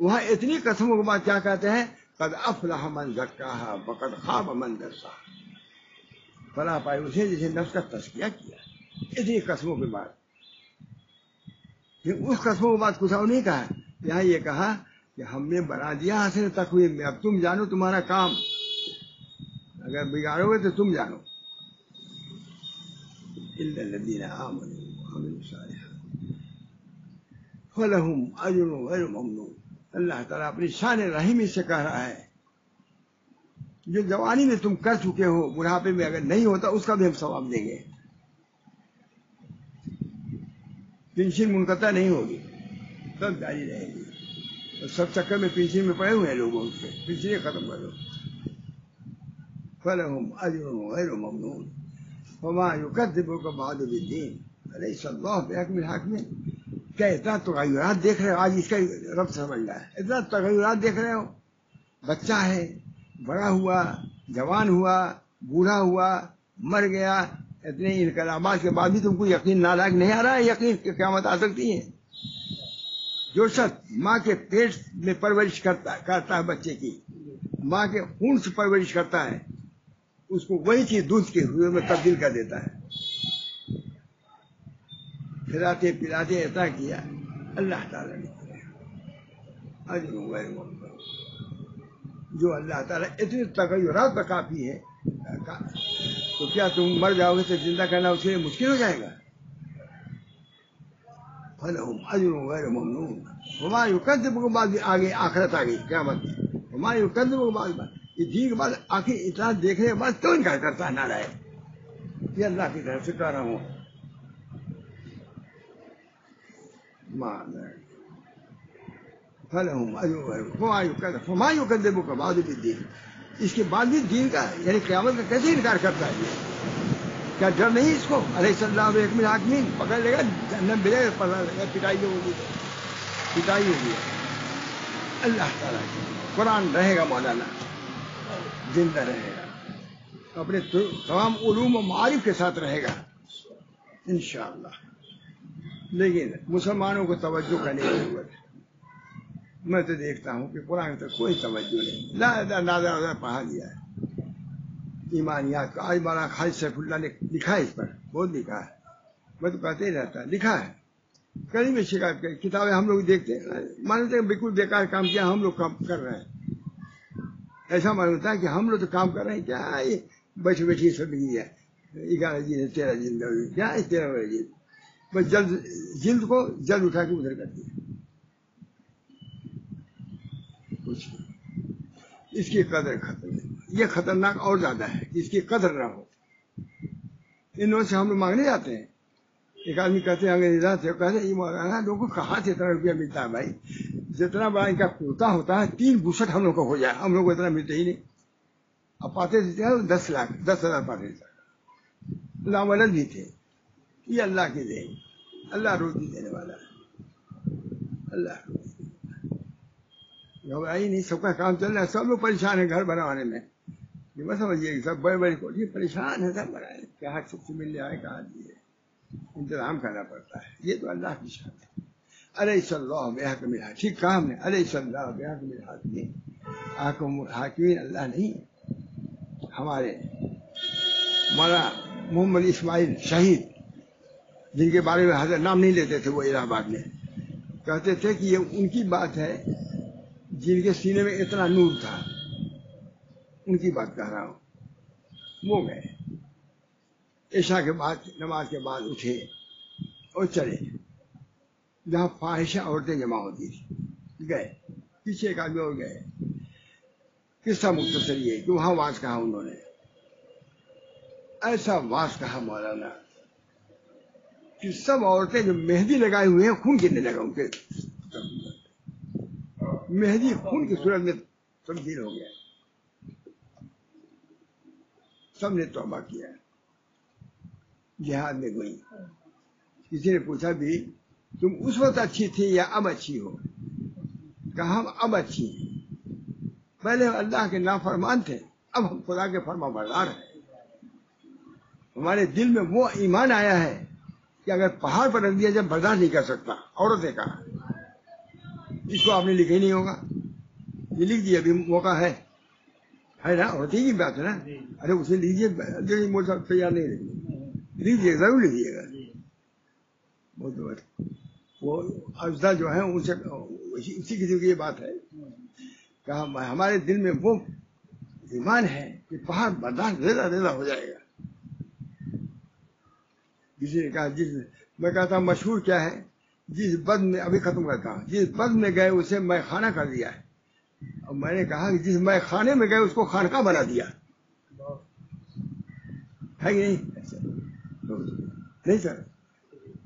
وہاں اتنی قسموں کے بعد کیا کہتے ہیں؟ قد افلح من زکاہا وقد خاب من دساہا. فلاح پائے اسے جسے نفس کا تزکیہ کیا. اتنی قسموں کے بعد اس قسموں کے بعد کچھ اور نہیں کہا. یہاں یہ کہا کہ ہم نے بنا دیا حسن تقویم میں، اب تم جانو تمہارا کام. اگر بگاڑو گے تو تم جانو. الا الذين امنوا وعملوا الصالحات فلهم اجر غیر ممنون. اللہ تعالیٰ اپنی شان رحیمی سے کہہ رہا ہے جو جوانی میں تم کر چکے ہو بڑھاپے میں اگر نہیں ہوتا اس کا بھی ہم ثواب دیں گے. پنشن منقطع نہیں ہوگی، سب جاری رہے گی. سب چکر میں پنشن میں پڑے ہوئے ہیں لوگوں سے، پنشنیں ختم کر دو. فلهم اجر غیر ممنون وما یکذبک بعد بالدین الیس اللہ بحکم الحاکمین. کیا اتنا تغیرات دیکھ رہے ہو؟ آج اس کا رب سمجھ رہا ہے. اتنا تغیرات دیکھ رہے ہو، بچہ ہے، بڑا ہوا، جوان ہوا، بوڑھا ہوا، مر گیا. اتنے انقلابات کے بعد بھی تم کو یقین نالائق نہیں آ رہا ہے یقین کہ قیامت آ سکتی ہے. جو شخص ماں کے پیٹ میں پرورش کرتا ہے بچے کی، ماں کے خون سے پرورش کرتا ہے، اس کو وہی چیز دودھ کے ہوئے میں تبدیل کر دیتا ہے. کھلاتے پلاتے ایسا کیا اللہ تعالیٰ نے اجر غیر ممنون. جو اللہ تعالیٰ اتنے تغیرات پر کافی ہے تو کیا تم مر جاؤ گے تو زندہ کرنا اس کے لیے مشکل ہو جائے گا. فلہم اجر غیر ممنون وما یکذبک بعد. آگے آخرت آ گئی قیامت میں. وما یکذبک بعد یہ دین کے بعد آخر اتنا دیکھنے کے بعد کیوں انکار کرتا ہے نارائے؟ یہ اللہ کی طرف سے کہہ رہا ہوں. فلہم اجر غیر وما یکذبک بعد بالدین. اس کے بعد بھی دین کا یعنی قیامت کا کیسے انکار کرتا ہے؟ کیا ڈر نہیں اس کو؟ علیہ اللہ بحکم الحاکمین. پکڑ لے گا جہنم ملے گا، پکڑ لے گا، پٹائی ہوگی، پٹائی ہوگی. اللہ تعالیٰ قرآن رہے گا، مولانا زندہ رہے گا، اپنے تمام علوم و معارف کے ساتھ رہے گا انشاءاللہ. لیکن مسلمانوں کو توجہ کرنے کی ضرورت ہے. میں تو دیکھتا ہوں کہ قرآن تک کوئی توجہ نہیں. نادر پڑھا دیا ہے ایمانیات کا. آج مولانا خالد سیف اللہ نے لکھا ہے، اس پر بہت لکھا ہے. میں تو کہتے ہی رہتا ہے لکھا ہے. کہیں میں شکایت کری کتابیں ہم لوگ دیکھتے ہیں مانتے ہیں بالکل بیکار کام کیا، ہم لوگ کام کر رہے ہیں. ایسا معلوم ہوتا ہے کہ ہم لوگ تو کام کر رہے ہیں. کیا یہ بیٹھی بیٹھی زندگی ہے، 11 جلد 13 جلد کیا ہے 13 جلد. بس جلد کو جلد اٹھا کے ادھر کر دیا. کچھ اس کی قدر ختم ہے. یہ خطرناک اور زیادہ ہے کہ اس کی قدر نہ ہو. ان لوگوں سے ہم لوگ مانگنے جاتے ہیں ایک آدمی کہتے ہیں انگریزا سے، کہتے ہیں یہ مولانا لوگوں کو کہاں سے اتنا روپیہ ملتا ہے بھائی؟ جتنا بڑا ان کا کوتا ہوتا ہے 3 گوشت ہم لوگ کو ہو جائے، ہم لوگ کو اتنا ملتا ہی نہیں. اب پاتے تھے 10 لاکھ 10,000 پاتے تھے، لاملت بھی تھے. یہ اللہ کے دے، اللہ روزی دینے والا ہے، اللہ گھبرائی نہیں. سب کا کام چل رہا ہے، سب لوگ پریشان ہیں گھر بنوانے میں. یہ مت سمجھیے سب بڑے بڑے کوٹھی پریشان ہے، سب بنائے کہاں سب سے مل جائے کہاں دیے، انتظام کرنا پڑتا ہے. یہ تو اللہ کی شان ہے. الیس اللہ بحکم الحاکمین، ٹھیک کہا ہم نے، الیس اللہ بحکم الحاکمین. حاکمین اللہ نہیں. ہمارے مولانا محمد اسماعیل شہید، جن کے بارے میں حضرت نام نہیں لیتے تھے، وہ الہ آباد میں کہتے تھے کہ یہ ان کی بات ہے جن کے سینے میں اتنا نور تھا، ان کی بات کہہ رہا ہوں. وہ گئے عشاء کے بعد، نماز کے بعد اٹھے اور چلے جہاں فاحشہ عورتیں جمع ہوتی تھی. گئے پیچھے ایک آدمی اور گئے. قصہ مختصر یہ کہ وہاں واز کہا انہوں نے، ایسا واز کہا مولانا کہ سب عورتیں جو مہندی لگائے ہوئے ہیں خون گرنے لگا ان کے، مہندی خون کی صورت میں تبدیل ہو گیا. سب نے توبہ کیا، جہاد میں گئی. کسی نے پوچھا بھی تم اس وقت اچھی تھی یا اب اچھی ہو؟ کہا ہم اب اچھی ہیں. پہلے اللہ کے نافرمان تھے، اب ہم خدا کے فرما بردار ہیں. ہمارے دل میں وہ ایمان آیا ہے کہ اگر پہاڑ پر رکھ دیا جب برداشت نہیں کر سکتا. عورت نے کہا، اس کو آپ نے لکھا ہی نہیں ہوگا، یہ لکھ دیا. ابھی موقع ہے نا، عورت ہی کی بات ہے نا. ارے اسے لیجیے، مول صاحب تیار نہیں رہے، لیجیے ضرور لیجیے گا. وہ اجزا جو ہیں ان سے اسی قسم کی یہ بات ہے کہ ہمارے دل میں وہ ایمان ہے کہ پہاڑ برداشت ریزا ریزا ہو جائے گا. کسی نے کہا میں کہتا ہوں مشہور کیا ہے، جس بد میں، ابھی ختم کرتا ہوں، جس بد میں گئے اسے میں خانہ کر دیا ہے. اور میں نے کہا کہ جس میں خانے میں گئے اس کو خانقاہ بنا دیا ہے کہ نہیں سر؟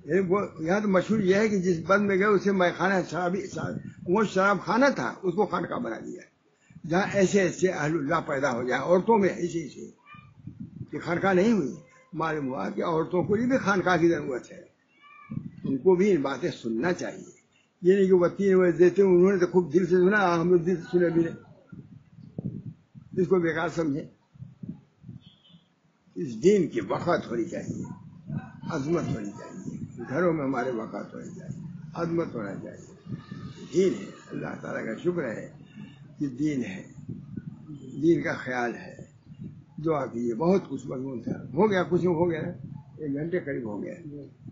یہاں تو مشہور یہ ہے کہ جس بند میں گئے اسے میں خانہ وہ شراب خانہ تھا، اس کو خانقاہ بنا دیا. جہاں ایسے ایسے اہل اللہ پیدا ہو جائے، عورتوں میں ایسے ایسے کہ خانقاہ نہیں ہوئی. معلوم ہوا کہ عورتوں کو بھی خانقاہ کی ضرورت ہے، ان کو بھی ان باتیں سننا چاہیے. یہ نہیں کہ وہ 3 بجے دیتے ہیں، انہوں نے تو خوب دل سے سنا، ہم لوگ دل سے سنے بھی نہیں، اس کو بیکار سمجھے. اس دین کی وقت ہونی چاہیے، عظمت ہونی چاہیے. گھروں میں ہمارے وقت ہونی چاہیے، عظمت ہونا چاہیے. دین ہے، اللہ تعالیٰ کا شکر ہے کہ دین ہے، دین کا خیال ہے. دعا کیجیے. بہت کچھ مضمون تھا، ہو گیا کچھ ہو گیا، 1 گھنٹے قریب ہو گیا،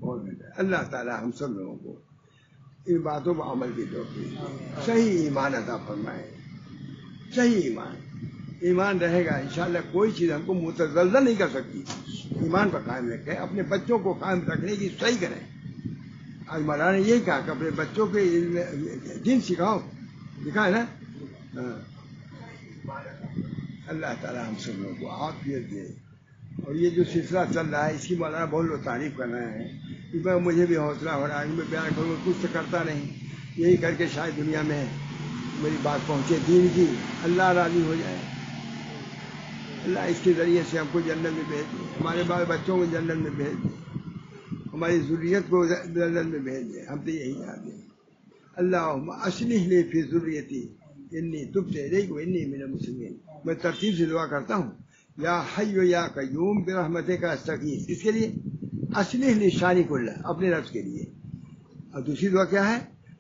بہت گھنٹہ. اللہ تعالیٰ ہم سب لوگوں کو ان باتوں پر عمل کی توفیق دے، صحیح ایمان عطا فرمائے. صحیح ایمان رہے گا انشاءاللہ کوئی چیز ہم کو متزلزل نہیں کر سکتی. ایمان پر قائم رکھیں، اپنے بچوں کو قائم رکھنے کی صحیح کریں. آج مولانا نے یہی کہا کہ اپنے بچوں کے دین سکھاؤ، لکھا ہے نا. اللہ تعالیٰ ہم سب لوگوں کو عافیت دے. اور یہ جو سلسلہ چل رہا ہے اس کی مولانا بہت لوگ تعریف کر رہے ہیں. مجھے بھی حوصلہ ہو رہا ہے، میں بیان کروں کچھ تو کرتا نہیں، یہی کر کے شاید دنیا میں میری بات پہنچے دین کی، اللہ راضی ہو جائے. اللہ اس کے ذریعے سے ہم کو جنت میں بھیج دے، ہمارے بال بچوں کو جنت میں بھیج دے، ہماری ذریت کو جنت میں بھیج دے. ہم تو یہی چاہتے ہیں. اللہم اصلح لی فی ذریتی انی تبت الیک وانی من المسلمین. میں ترتیب سے دعا کرتا ہوں، یا حی یا قیوم برحمتک استغیث. اس کے لیے اصلح لی شانی کلہ، اپنے نفس کے لیے. اور دوسری دعا کیا ہے؟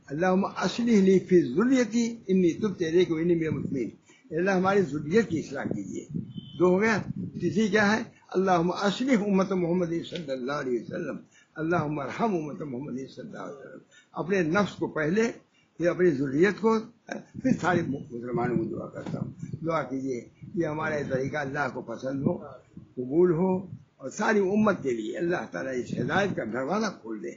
اللہم اصلح لی فی ذریتی انی تبت الیک وانی من المسلمین. اللہ ہماری ذریت کی اصلاح کیجیے. 2 ہو گیا. تیسری کیا ہے؟ اللہم اصلح امت محمد صلی اللہ علیہ وسلم، اللہم ارحم امت محمد صلی اللہ علیہ وسلم. اپنے نفس کو پہلے، پھر اپنی ذریت کو، پھر سارے مسلمانوں کو دعا کرتا ہوں. دعا کیجیے یہ ہمارا طریقہ اللہ کو پسند ہو، قبول ہو، اور ساری امت کے لیے اللہ تعالیٰ اس ہدایت کا دروازہ کھول دے.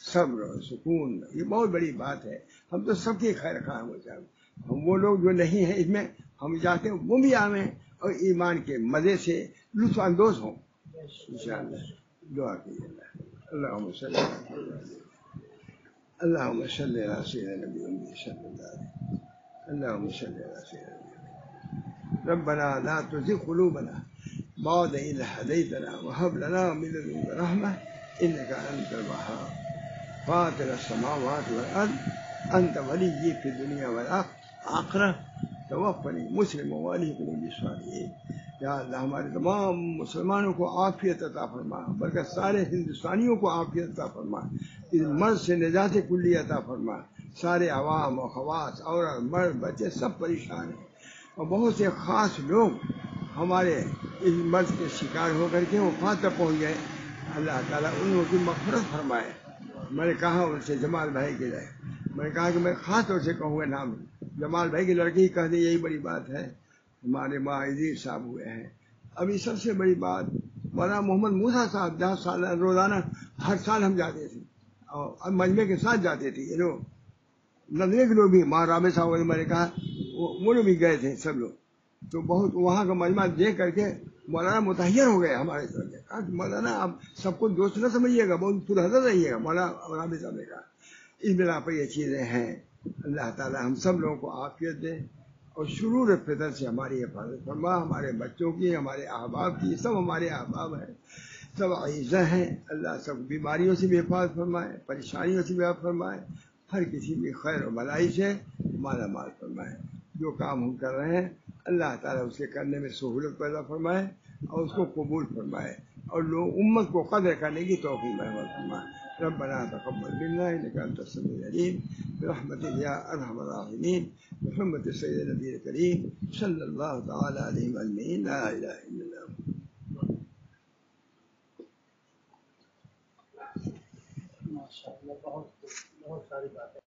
صبر اور سکون، یہ بہت بڑی بات ہے. ہم تو سب کی خیر خواہ ہو جائیں. ہم وہ لوگ جو نہیں ہیں اس میں، ہم چاہتے ہیں وہ بھی آویں اور ایمان کے مزے سے لطف اندوز ہوں انشاءاللہ. دعا کیجیے. اللهم صل على محمد اللهم صل على سيدنا النبي صلى الله عليه وسلم اللهم صل على سيدنا النبي ربنا لا تزغ قلوبنا بعد إذ هديتنا وهب لنا من لدنك رحمة إنك أنت الوهاب فاطر السماوات والأرض أنت ولي في الدنيا والآخرة توفني مسلم والحقني بالصالحين یا اللہ ہمارے تمام مسلمانوں کو عافیت عطا فرما بلکہ سارے ہندوستانیوں کو عافیت عطا فرما اس مرض سے نجات کلی عطا فرما سارے عوام و خواص عورت مرد بچے سب پریشان ہیں اور بہت سے خاص لوگ ہمارے اس مرض کے شکار ہو کر کے وفات تک پہنچ گئے اللہ تعالیٰ ان لوگوں کی مغفرت فرمائے میں نے کہا ان سے جمال بھائی کے لیے میں نے کہا کہ میں خاص طور سے کہوں گا نام جمال بھائی کے لڑکے ہی کہہ دیں یہی بڑی بات ہے ہمارے معاذیر صاحب ہوئے ہیں ابھی سب سے بڑی بات مولانا محمد موسیٰ صاحب جہاں سال روزانہ ہر سال ہم جاتے تھے اور مجمع کے ساتھ جاتے تھے یہ لوگ ندوے کے لوگ بھی ماں رابع صاحب میں نے کہا وہ لوگ بھی گئے تھے سب لوگ تو بہت وہاں کا مجمع دیکھ کر کے مولانا متحیر ہو گئے ہمارے کہا مولانا آپ سب کو دوست نہ سمجھیے گا بہت پرحضر رہیے گا مولانا رابع صاحب نے کہا اس بنا پر یہ چیزیں ہیں اللہ تعالیٰ ہم سب لوگوں کو عافیت دے اور شرور فطر سے ہماری حفاظت فرما ہمارے بچوں کی ہمارے احباب کی سب ہمارے احباب ہیں سب عزیزہ ہیں اللہ سب بیماریوں سے بھی حفاظت فرمائے پریشانیوں سے بھی حفاظت فرمائے ہر کسی بھی خیر و بھلائی سے مالا مال فرمائے جو کام ہم کر رہے ہیں اللہ تعالیٰ اسے کرنے میں سہولت پیدا فرمائے اور اس کو قبول فرمائے اور لوگ امت کو قدر کرنے کی توفیق محمد فرمائے ربنا تقبل منا انك انت السميع العليم برحمتك يا ارحم الراحمين بحرمة سيدنا النبي الكريم صلى الله تعالى عليه وسلم لا اله الا الله ماشاء اللہ بہت ساری باتیں